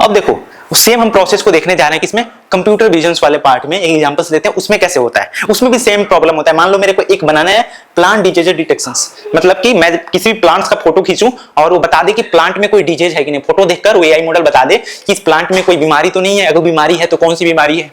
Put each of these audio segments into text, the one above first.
अब देखो सेम हम प्रोसेस को देखने जा रहे हैं किसमें, कंप्यूटर विजन्स वाले पार्ट में। एक एग्जांपल्स देते हैं उसमें कैसे होता है। उसमें भी सेम प्रॉब्लम होता है। मान लो मेरे को एक बनाना है प्लांट डिजीज डिटेक्शंस, मतलब कि मैं किसी भी प्लांट्स का फोटो खींचूं और वो बता दे कि प्लांट में कोई डिजीज है कि नहीं। फोटो देखकर वो एआई मॉडल बता दे कि इस प्लांट में कोई बीमारी तो नहीं है, अगर बीमारी है तो कौन सी बीमारी है।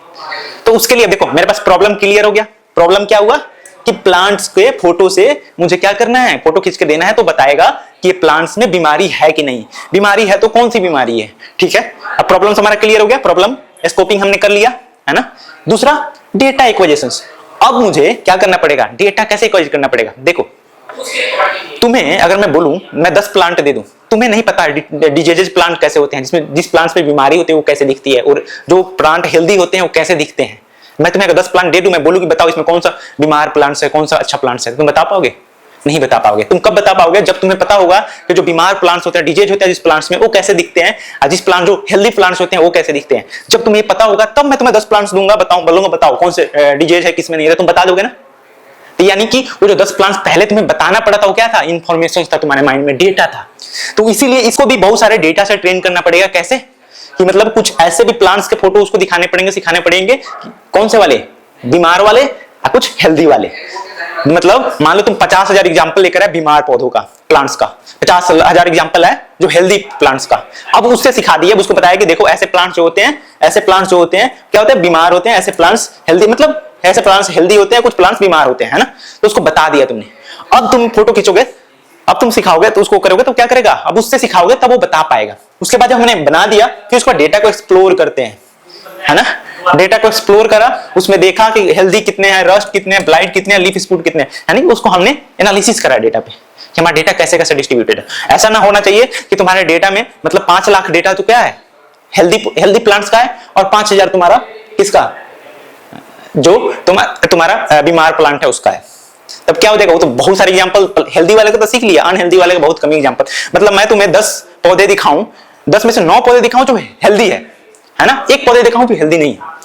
तो उसके लिए देखो मेरे पास प्रॉब्लम क्लियर हो गया। प्रॉब्लम क्या हुआ कि प्लांट्स के फोटो से मुझे क्या करना है, फोटो खींच के देना है तो बताएगा कि ये प्लांट्स में बीमारी है कि नहीं, बीमारी है तो कौन सी बीमारी है। ठीक है, अब प्रॉब्लम हमारा क्लियर हो गया, प्रॉब्लम स्कोपिंग हमने कर लिया है ना। दूसरा डेटा इक्वेशंस। अब मुझे क्या करना पड़ेगा, डेटा कैसे इक्वेट करना पड़ेगा। देखो तुम्हें अगर मैं बोलूं मैं 10 प्लांट दे दूं, तुम्हें नहीं पता डिजीज प्लांट कैसे होते हैं, जिसमें जिस प्लांट्स पे बीमारी होती है वो कैसे दिखती है, और जो प्लांट हेल्दी होते हैं वो कैसे दिखते हैं। मैं तुम्हें अगर 10 प्लांट दे दूं, मैं बोलूं कि बताओ इसमें कौन सा बीमार प्लांट्स है, कौन सा अच्छा प्लांट्स है, तुम बता पाओगे? नहीं बता पाओगे। तुम कब बता पाओगे, जब तुम्हें पता होगा कि जो बीमार प्लांट्स होते हैं, डिजीज होते हैं जिस प्लांट्स में, वो कैसे दिखते हैं, और जिस प्लांट जो हेल्दी प्लांट्स होते हैं वो कैसे दिखते हैं। जब तुम्हें पता होगा तब मैं तुम्हें 10 प्लांट्स दूंगा, बताऊं बोलूंगा बताओ कौन से डिजीज है किसमें नहीं है, तुम बता दोगे ना। तो यानी कि वो जो 10 प्लांट्स पहले तुम्हें बताना पड़ा था वो क्या था, इंफॉर्मेशन था तुम्हारे माइंड में, डेटा था। तो इसीलिए इसको भी बहुत सारे डेटा से ट्रेन करना पड़ेगा। कैसे कि मतलब कुछ ऐसे भी प्लांट्स के फोटो उसको दिखाने पड़ेंगे, सिखाने पड़ेंगे कौन से वाले, बीमार वाले और कुछ हेल्दी वाले। मतलब मान लो तुम 50,000 एग्जाम्पल लेकर आए बीमार पौधों का, प्लांट्स का, 50,000 एग्जाम्पल है जो हेल्दी प्लांट्स का। अब उससे सिखा दिया, उसको बताया कि देखो ऐसे प्लांट्स जो होते हैं, ऐसे प्लांट्स जो होते हैं क्या होते हैं, बीमार होते हैं, ऐसे प्लांट्स हेल्दी, मतलब ऐसे प्लांट्स हेल्दी होते हैं, कुछ प्लांट्स बीमार होते हैं, है ना। तो उसको बता दिया तुमने। अब तुम फोटो खींचोगे, अब तुम सिखाओगे तो उसको करोगे तो क्या करेगा, अब उससे सिखाओगे तब वो बता पाएगा। उसके बाद जब हमने बना दिया फिर उसका डेटा को एक्सप्लोर करते हैं, है ना। डेटा को एक्सप्लोर करा, उसमें देखा कि हेल्दी कितने हैं, रस्ट कितने हैं, ब्लाइट कितने हैं, लीफ स्पॉट कितने हैं, यानी उसको हमने एनालिसिस करा डेटा पे कि हमारा डेटा कैसे कैसे डिस्ट्रीब्यूटेड है। ऐसा ना होना चाहिए कि तुम्हारे डेटा में मतलब 5 लाख डेटा तो क्या है, हेल्दी प्लांट्स का है, और 5,000 तुम्हारा किसका, जो तुम्हारा बीमार प्लांट है उसका है। तब क्या हो जाएगा, वो तो बहुत सारे एग्जांपल हेल्दी वाले को तो सीख लिया, अनहेल्दी वाले का बहुत कम एग्जांपल। मतलब मैं तुम्हें 10 पौधे दिखाऊं, 10 में से 9 पौधे दिखाऊं जो हेल्दी है ना, एक पौधे दिखाऊं जो हेल्दी नहीं है,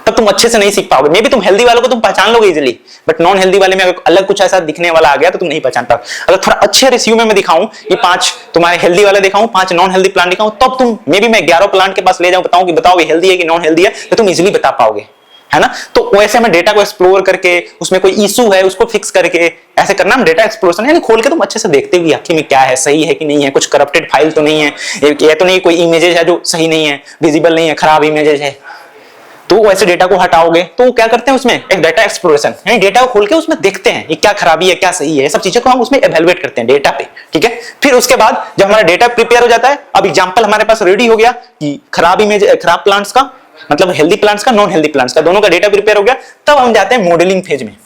तब तुम अच्छे से नहीं सीख पाओगे। मे भी तुम हेल्दी वालों को तुम पहचान लोगे इजीली, बट नॉन हेल्दी वाले में अगर अलग कुछ ऐसा दिखने वाला आ गया तो तुम नहीं पहचान पाओगे। अगर थोड़ा अच्छे रेशियो में मैं दिखाऊं कि 5 तुम्हारे हेल्दी वाले दिखाऊं, 5 नॉन हेल्दी प्लांट दिखाऊं, तब तुम मे भी मैं 11 प्लांट के पास ले जाऊं, बताऊं कि बताओ ये हेल्दी है कि नॉन हेल्दी है, तो तुम इजीली बता पाओगे, है ना। तो वैसे हमें डेटा को एक्सप्लोर करके उसमें कोई इशू है उसको फिक्स करके ऐसे करना हम डेटा एक्सप्लोरेशन, यानी खोल के तुम अच्छे से देखते हुए आखिर में क्या है, सही है कि नहीं है, कुछ करप्टेड फाइल तो नहीं है, ये तो नहीं कोई इमेजेस है जो सही नहीं है, विजिबल नहीं है, खराब इमेजेस है। तो वैसे डेटा को हटाओगे तो क्या करते हैं उसमें एक डेटा एक्सप्लोरेशन, यानी डेटा को खोल के उसमें देखते हैं ये क्या खराबी है क्या सही है, सब चीजों को हम उसमें एवेलुएट करते हैं डेटा पे। ठीक है, फिर उसके बाद जब हमारा डेटा प्रिपेयर हो जाता है, अब एग्जांपल हमारे पास रेडी हो गया कि खराब इमेज, खराब प्लांट्स का मतलब हेल्दी प्लांट्स का, नॉन हेल्दी प्लांट्स का, दोनों का डेटा प्रिपेयर हो गया, तब हम जाते हैं मॉडलिंग फेज में।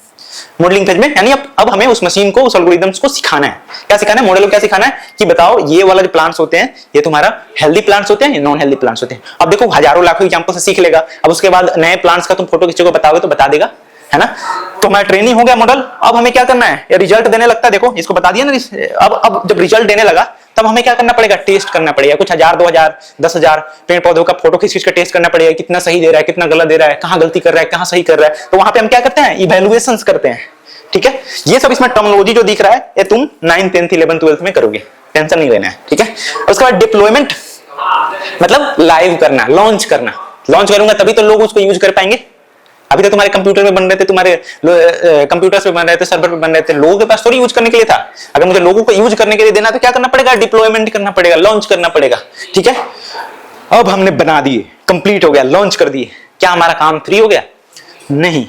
मॉडलिंग फेज में यानी अब हमें उस मशीन को, उस एल्गोरिथम्स को सिखाना है। क्या सिखाना है, मॉडल को क्या सिखाना है कि बताओ ये वाला जो प्लांट्स होते हैं ये तुम्हारा हेल्दी प्लांट्स होते हैं या नॉन हेल्दी प्लांट्स होते हैं। अब देखो हजारों लाखों एग्जांपल से सीख लेगा, अब उसके बाद नए प्लांट्स का तुम फोटो खींचोगे बताओगे तो बता देगा, है ना। तो हमारा ट्रेनिंग हो गया मॉडल। अब हमें क्या करना है, ये रिजल्ट देने लगता है, देखो इसको बता दिया ना। अब जब रिजल्ट देने लगा तब हमें क्या करना पड़ेगा, टेस्ट करना पड़ेगा। कुछ 1000, 2000, 10,000 पेड़ पौधों का फोटो खींच के टेस्ट करना पड़ेगा, कितना सही दे रहा है, कितना गलत दे रहा है, कहां गलती कर रहा है, कहां सही कर रहा है। तो वहां पे हम क्या करते हैं, इवैल्यूएशंस करते हैं। ठीक है, ये सब इसमें टर्मिनोलॉजी जो दिख रहा है ये तुम 9th 10th 11th 12th में करोगे, टेंशन नहीं लेना है। ठीक है, उसके बाद डिप्लॉयमेंट मतलब लाइव करना, लॉन्च करना। लॉन्च करूंगा तभी तो लोग उसको यूज कर पाएंगे। अभी तो तुम्हारे कंप्यूटर में बन रहे थे, तुम्हारे कंप्यूटर्स पे बन रहे थे, सर्वर पे बन रहे थे, लोगों के पास थोड़ी यूज करने के लिए था। अगर मुझे लोगों को यूज करने के लिए देना तो क्या करना पड़ेगा, डिप्लॉयमेंट करना पड़ेगा, लॉन्च करना पड़ेगा। ठीक है, अब हमने बना दिए, कंप्लीट हो गया, लॉन्च कर दिए, क्या हमारा काम फ्री हो गया? नहीं,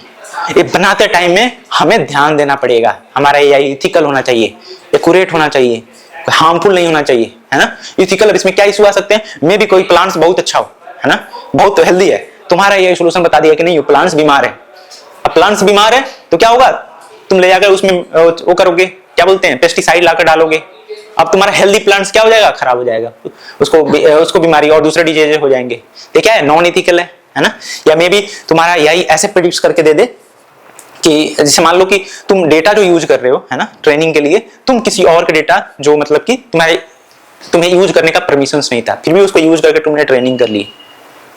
ये बनाते टाइम में हमें ध्यान देना पड़ेगा। हमारा एआई इथिकल होना चाहिए, एक्यूरेट होना चाहिए, हार्मफुल नहीं होना चाहिए, है ना। इथिकल, इसमें क्या इशू आ सकते हैं, मे भी कोई प्लांट्स बहुत अच्छा हो, है ना, बहुत हेल्दी है, तुम्हारा ये सोल्यूशन बता दिया कि नहीं ये प्लांट्स बीमार है। अब प्लांट्स बीमार है तो क्या होगा, तुम ले जाकर उसमें वो करोगे, क्या बोलते हैं, पेस्टिसाइड लाकर डालोगे। अब तुम्हारा हेल्दी प्लांट्स क्या हो जाएगा, खराब हो जाएगा, उसको बीमारी और दूसरे डिजीज हो जाएंगे। तो क्या है, नॉन इथिकल है ना। या मे बी तुम्हारा यही ऐसे प्रोड्यूस करके दे दे कि जैसे मान लो कि तुम डेटा जो यूज कर रहे हो, है ना, ट्रेनिंग के लिए, तुम किसी और का डेटा जो मतलब कि तुम्हें यूज करने का परमिशन नहीं था, फिर भी उसको यूज करके तुमने ट्रेनिंग कर ली,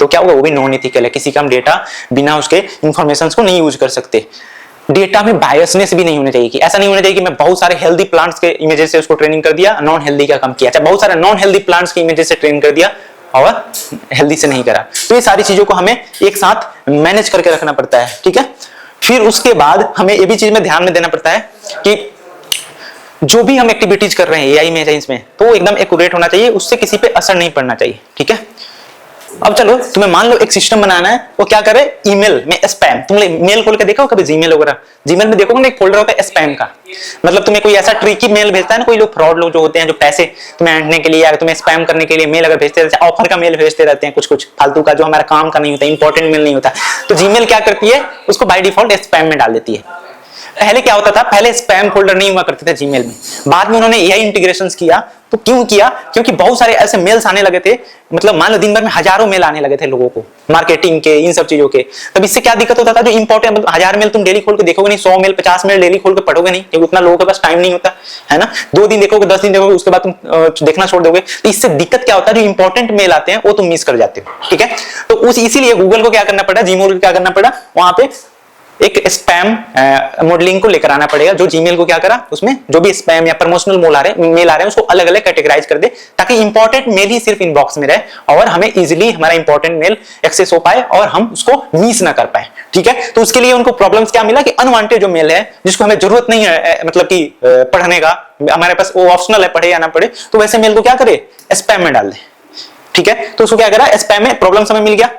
तो क्या होगा, वो भी नॉन इथिकल है। किसी का हम डेटा बिना उसके इंफॉर्मेशन को नहीं यूज कर सकते। डेटा में बायसनेस भी नहीं होना चाहिए, कि ऐसा नहीं होना चाहिए कि मैं बहुत सारे हेल्दी प्लांट्स के इमेजेस से उसको ट्रेनिंग कर दिया, नॉन हेल्दी का कम किया। अच्छा, बहुत सारे नॉन हेल्दी प्लांट्स के इमेजेस से ट्रेन कर दिया, और हेल्दी से नहीं करा। तो ये सारी चीजों को हमें एक साथ मैनेज करके रखना पड़ता है, ठीक है। फिर उसके बाद हमें ये भी चीज में ध्यान में देना पड़ता है कि जो भी हम एक्टिविटीज कर रहे हैं एआई में, इसमें तो एकदम एक्यूरेट होना चाहिए, उससे किसी पे असर नहीं पड़ना चाहिए, ठीक है। अब चलो तुम्हें मान लो एक सिस्टम बनाना है, वो क्या करे, ईमेल में स्पैम। तुमने मेल खोल के देखा हो कभी जीमेल वगैरह, जीमेल में देखोगे ना एक फोल्डर होता है स्पैम का, मतलब तुम्हें कोई ऐसा ट्रिकी मेल भेजता है ना, कोई लोग फ्रॉड लोग जो होते हैं, जो पैसे तुम्हें ऐंठने के लिए या तुम्हें स्पैम करने के लिए मेल अगर भेजते रहते हैं, ऑफर का मेल भेजते रहते हैं, कुछ कुछ फालतू का जो हमारा काम का नहीं होता, इंपॉर्टेंट मेल नहीं होता, तो जीमेल क्या करती है, उसको बाय डिफॉल्ट स्पैम में डाल देती है। पहले क्या होता था, पहले स्पैम फोल्डर नहीं हुआ करते थे जीमेल में, बाद में उन्होंने एआई इंटीग्रेशंस किया। तो क्यों किया, क्योंकि बहुत सारे ऐसे मेल्स आने लगे थे, मतलब मान लो दिन भर में हजारों मेल आने लगे थे लोगों को, मार्केटिंग के, इन सब चीजों के। तब इससे क्या दिक्कत होता था, जो इंपॉर्टेंट, मतलब 1000 मेल तुम डेली खोल के देखोगे नहीं, 100 मेल 50 मेल डेली खोल के पढ़ोगे नहीं, क्योंकि उतना लोगों के पास टाइम नहीं होता है ना। 2 दिन देखोगे, 10 दिन देखोगे, उसके बाद तुम देखना छोड़ दोगे। तो इससे दिक्कत क्या होता है, जो इंपॉर्टेंट मेल आते हैं वो तुम मिस कर जाते हो, ठीक है। तो उस इसीलिए गूगल को क्या करना पड़ा, जीमेल को क्या करना पड़ा, वहां पे एक स्पैम मॉडलिंग को लेकर आना पड़ेगा, जो जीमेल को क्या करा, उसमें जो भी स्पैम या प्रमोशनल मेल आ रहे हैं उसको अलग अलग कैटेगराइज कर दे, ताकि इंपॉर्टेंट मेल ही सिर्फ इनबॉक्स में रहे और हमें इजीली हमारा इंपॉर्टेंट मेल एक्सेस हो पाए और हम उसको मिस ना कर पाए, ठीक है। तो उसके लिए उनको प्रॉब्लम्स क्या मिला कि अनवांटेड जो मेल है, जिसको हमें जरूरत नहीं है, मतलब कि पढ़ने का, हमारे पास वो ऑप्शनल है, पढ़े या ना पढ़े, तो वैसे मेल को क्या करे, स्पैम में डाल दे, ठीक है। तो उसको क्या करा, स्पैम में प्रॉब्लम हमें मिल गया।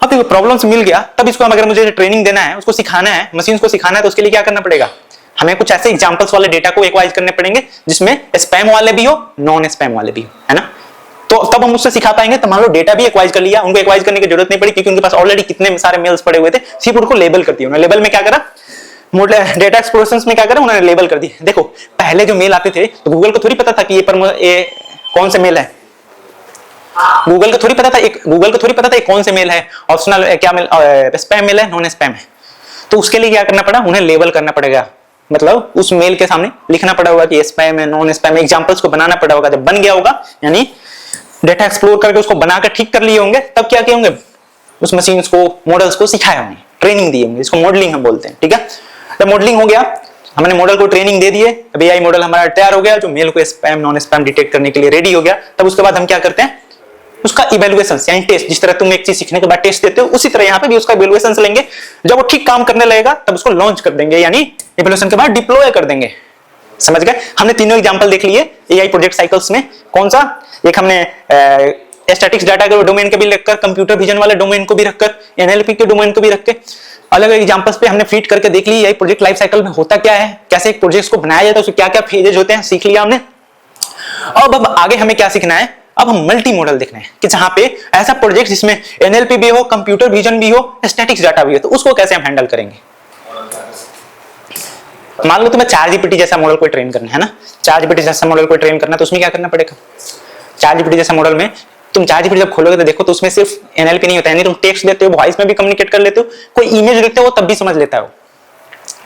अब देखो प्रॉब्लम्स मिल गया, तब इसको अगर मुझे ट्रेनिंग देना है, उसको सिखाना है, मशीन को सिखाना है, तो उसके लिए क्या करना पड़ेगा, हमें कुछ ऐसे एग्जांपल्स वाले डेटा को एक्वाइज करने पड़ेंगे जिसमें स्पैम वाले भी हो, नॉन स्पैम वाले भी हो, है ना। तो तब हम उससे सिखा पाएंगे। तो मान लो डेटा भी एक्वाइज कर लिया, उनको एक्वाइज करने की जरूरत नहीं पड़ी, क्योंकि उनके पास ऑलरेडी कितने सारे मेल्स पड़े हुए थे, सिर्फ उनको लेबल कर दिया उन्होंने। लेबल में क्या करा, डेटा एक्सप्लोरेशंस में क्या करा, उन्होंने लेबल कर दी। देखो पहले जो मेल आते थे तो गूगल को थोड़ी पता था कि ये कौन से मेल है, गूगल को थोड़ी पता था एक कौन से मेल है, ऑप्शनल क्या मेल, स्पैम मेल है, नॉन स्पैम है। तो उसके लिए क्या करना पड़ा, उन्हें लेबल करना पड़ेगा, मतलब उस मेल के सामने लिखना पड़ा होगा कि स्पैम है, नॉन स्पैम है, एग्जांपल्स को बनाना पड़ा होगा। जब बन गया होगा, यानी डेटा एक्सप्लोर करके उसको बनाकर ठीक कर लिए होंगे, तब क्या किए होंगे, उस मशीन्स को, मॉडल्स को सिखाए होंगे, ट्रेनिंग दी होंगे, इसको मॉडलिंग हम बोलते हैं, ठीक है। जब मॉडलिंग हो गया, हमने मॉडल को ट्रेनिंग दे दिए, अब एआई मॉडल हमारा तैयार हो गया, जो मेल को स्पैम नॉन स्पैम डिटेक्ट करने के लिए रेडी हो गया। तब उसके बाद हम क्या करते हैं, उसका इवैल्यूएशन यानी टेस्ट, जिस तरह तुम एक चीज सीखने के बाद टेस्ट देते हो, उसी तरह यहाँ पे भी उसका इवैल्यूएशन लेंगे। जब वो ठीक काम करने लगेगा तब उसको लॉन्च कर देंगे, यानी इवैल्यूएशन के बाद डिप्लॉय कर देंगे। समझ गए, हमने तीनों एग्जांपल देख लिए एआई प्रोजेक्ट साइकिल्स में। कौन सा, एक हमने स्टैटिक्स डाटा के डोमेन के भी रखकर, कंप्यूटर विजन वाले डोमेन को भी रखकर, एनएलपी के डोमेन को भी रख के अलग अलग एग्जांपल्स पे हमने फिट करके देख ली एआई प्रोजेक्ट लाइफ साइकिल में होता क्या है, कैसे एक प्रोजेक्ट को बनाया जाता है, उसके क्या क्या फेजेज होते हैं, सीख लिया हमने। अब आगे हमें क्या सीखना है, अब हम मल्टी मॉडल देखना है कि जहां पे ऐसा प्रोजेक्ट जिसमें एनएलपी भी हो, कंप्यूटर विजन भी हो, स्टैटिक्स डाटा भी हो, तो उसको कैसे हम हैंडल करेंगे। मान लो तुम्हें ChatGPT जैसा मॉडल को ट्रेन करना है ना, ChatGPT जैसा मॉडल को ट्रेन करना है, तो उसमें क्या करना पड़ेगा, ChatGPT जैसा मॉडल में तुम ChatGPT जब खोलोगे तो देखो, तो उसमें सिर्फ एनएलपी नहीं होता है, नहीं तुम टेक्स्ट देते हो, वॉइस में भी कम्युनिकेट कर लेते हो, कोई इमेज देते हो तब भी समझ लेता है,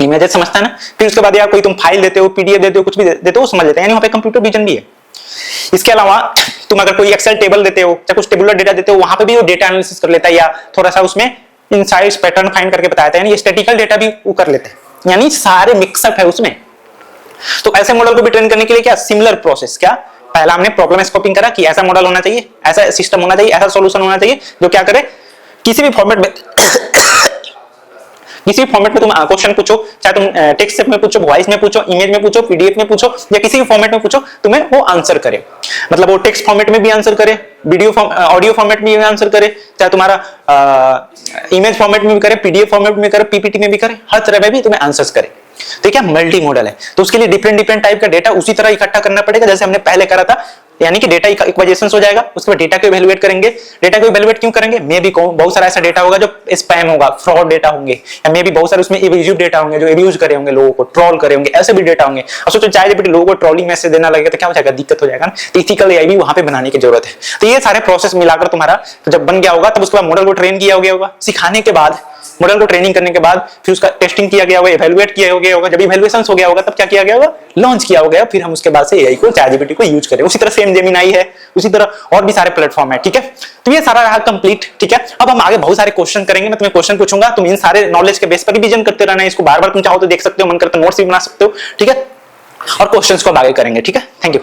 इमेजेस समझता है ना। फिर उसके बाद या कोई तुम फाइल देते हो, पीडीएफ देते हो, कुछ भी देते हो, समझ लेता है, यानी वहां पे कंप्यूटर विजन भी है। इसके अलावा तुम अगर कोई एक्सेल टेबल देते हो या कुछ टेबुलर डेटा देते हो, वहां पे भी वो डेटा एनालिसिस कर लेता है, या थोड़ा सा उसमें इनसाइट्स पैटर्न फाइंड करके बताता है, यानी स्टैटिकल डेटा भी वो कर लेते हैं, यानी सारे मिक्सअप है उसमें। तो ऐसे मॉडल को भी ट्रेन करने के लिए क्या सिमिलर प्रोसेस, क्या पहला हमने प्रॉब्लम स्कोपिंग करा कि ऐसा मॉडल होना चाहिए, ऐसा सिस्टम होना चाहिए, ऐसा सॉल्यूशन होना चाहिए जो क्या करे, किसी भी फॉर्मेट में किसी भी फॉर्मेट में तुम क्वेश्चन पूछो, चाहे तुम टेक्स्ट में पूछो, वॉइस में पूछो, इमेज में पूछो, पीडीएफ में पूछो, या किसी भी फॉर्मेट में पूछो, तुम्हें वो आंसर करे। मतलब वो टेक्स्ट फॉर्मेट में भी आंसर करे, वीडियो ऑडियो फॉर्मेट में भी आंसर करे, चाहे तुम्हारा इमेज फॉर्मेट में भी करे, पीडीएफ फॉर्मेट में करे, पीपीटी में भी करे, हर तरह में भी तुम्हें आंसर्स करे। तो क्या मल्टी मॉडल है, तो उसके लिए डिफरेंट टाइप का डेटा उसी तरह इकट्ठा करना पड़ेगा जैसे हमने पहले करा था, यानी कि डेटा इक्वाइजेशन हो जाएगा। उसके बाद डेटा को इवैल्यूएट करेंगे। डेटा को इवैल्यूएट क्यों करेंगे, मे भी बहुत सारा ऐसा डेटा होगा जो स्पैम होगा, फ्रॉड डेटा होंगे, या मे भी बहुत सारे उसमें एब्यूजिव डेटा होंगे जो एब्यूज करे होंगे, लोगों को ट्रोल करे होंगे, ऐसे भी डेटा होंगे। और सोचो ChatGPT लोगों को ट्रोलिंग मैसेज देना लगेगा तो क्या हो जाएगा, दिक्कत हो जाएगा ना। तो इथिकल एआई भी वहां पे बनाने की जरूरत है। तो ये सारे प्रोसेस मिलाकर तुम्हारा जब बन गया होगा, तब उसके बाद मॉडल को ट्रेन किया होगा, सिखाने के बाद मॉडल को ट्रेनिंग करने के बाद फिर उसका टेस्टिंग किया गया होगा, इवैल्यूएट किया गया होगा। जब इवैल्यूएशन हो गया होगा तब क्या किया गया होगा, लॉन्च किया होगा। फिर हम उसके बाद से एआई को, ChatGPT को यूज करें। उसी तरह सेम जेमिनी है, उसी तरह और भी सारे प्लेटफॉर्म है, ठीक है। तो ये सारा रहा कंप्लीट, ठीक है। अब हम आगे बहुत सारे क्वेश्चन करेंगे, मैं तुम्हें क्वेश्चन पूछूंगा, तुम इन सारे नॉलेज के बेस पर रिवीजन करते रहना है। इसको बार बार तुम चाहो तो देख सकते हो, मन करता नोट्स भी बना सकते हो, ठीक है। और क्वेश्चंस को अब आगे करेंगे, ठीक है। Thank you.